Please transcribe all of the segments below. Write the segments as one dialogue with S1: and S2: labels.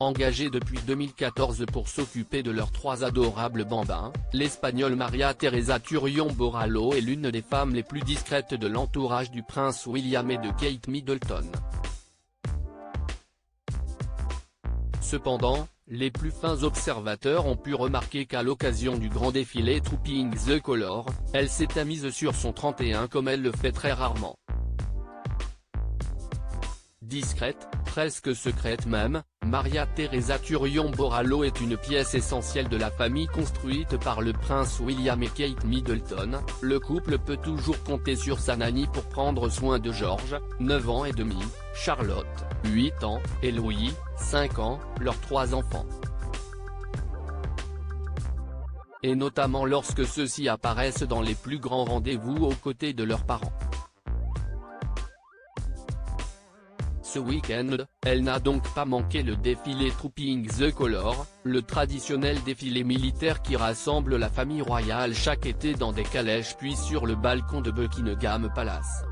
S1: engagée depuis 2014 pour s'occuper de leurs 3 adorables bambins, l'Espagnole María Teresa Turrión-Borrallo est l'une des femmes les plus discrètes de l'entourage du prince William et de Kate Middleton. Cependant, les plus fins observateurs ont pu remarquer qu'à l'occasion du grand défilé Trooping the Colour, elle s'était mise sur son 31 comme elle le fait très rarement. Discrète, presque secrète même, María Teresa Turrión-Borrallo est une pièce essentielle de la famille construite par le prince William et Kate Middleton. Le couple peut toujours compter sur sa nanny pour prendre soin de George, 9 ans et demi, Charlotte, 8 ans, et Louis, 5 ans, leurs 3 enfants. Et notamment lorsque ceux-ci apparaissent dans les plus grands rendez-vous aux côtés de leurs parents. Ce week-end, elle n'a donc pas manqué le défilé Trooping the Colour, le traditionnel défilé militaire qui rassemble la famille royale chaque été dans des calèches puis sur le balcon de Buckingham Palace.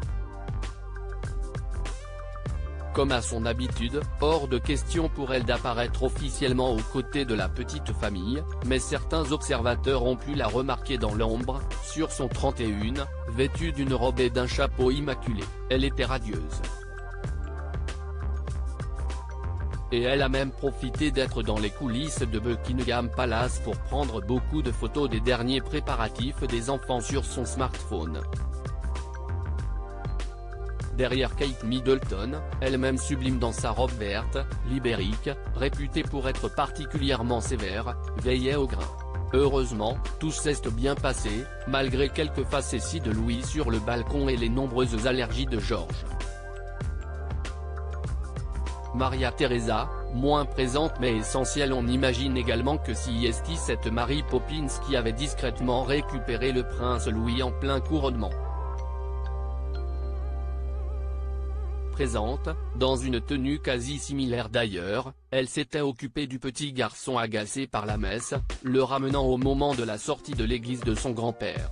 S1: Comme à son habitude, hors de question pour elle d'apparaître officiellement aux côtés de la petite famille, mais certains observateurs ont pu la remarquer dans l'ombre, sur son 31, vêtue d'une robe et d'un chapeau immaculé. Elle était radieuse. Et elle a même profité d'être dans les coulisses de Buckingham Palace pour prendre beaucoup de photos des derniers préparatifs des enfants sur son smartphone. Derrière Kate Middleton, elle-même sublime dans sa robe verte, libérique, réputée pour être particulièrement sévère, veillait au grain. Heureusement, tout s'est bien passé, malgré quelques facéties de Louis sur le balcon et les nombreuses allergies de George. María Teresa, moins présente mais essentielle. On imagine également que c'est cette Mary Poppins qui avait discrètement récupéré le prince Louis en plein couronnement. Présente, dans une tenue quasi similaire d'ailleurs, elle s'était occupée du petit garçon agacé par la messe, le ramenant au moment de la sortie de l'église de son grand-père.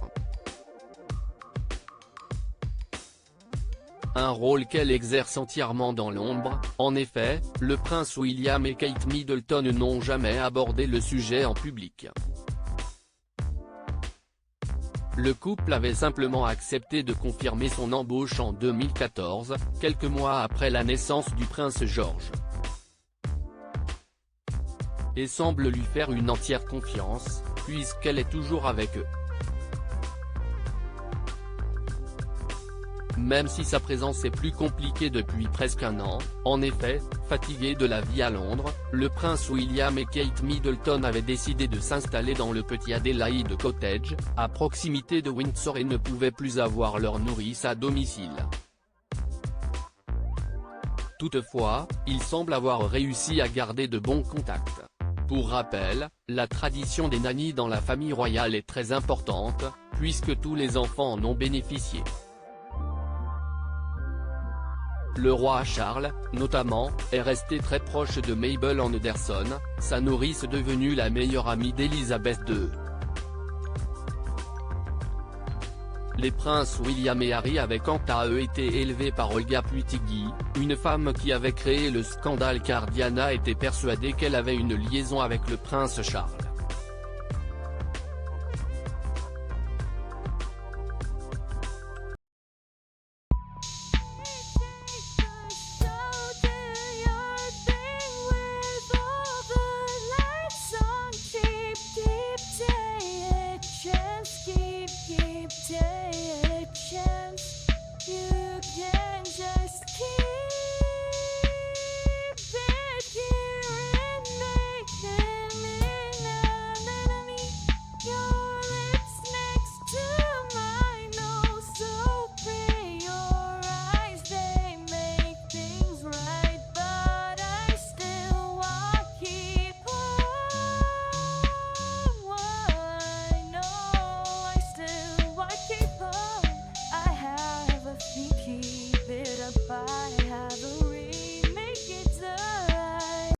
S1: Un rôle qu'elle exerce entièrement dans l'ombre. En effet, le prince William et Kate Middleton n'ont jamais abordé le sujet en public. Le couple avait simplement accepté de confirmer son embauche en 2014, quelques mois après la naissance du prince George. Et semble lui faire une entière confiance, puisqu'elle est toujours avec eux. Même si sa présence est plus compliquée depuis presque un an. En effet, fatigué de la vie à Londres, le prince William et Kate Middleton avaient décidé de s'installer dans le petit Adelaide Cottage, à proximité de Windsor, et ne pouvaient plus avoir leur nourrice à domicile. Toutefois, ils semblent avoir réussi à garder de bons contacts. Pour rappel, la tradition des nannies dans la famille royale est très importante, puisque tous les enfants en ont bénéficié. Le roi Charles, notamment, est resté très proche de Mabel Anderson, sa nourrice devenue la meilleure amie d'Elisabeth II. Les princes William et Harry avaient quant à eux été élevés par Olga Putigi, une femme qui avait créé le scandale car Diana était persuadée qu'elle avait une liaison avec le prince Charles.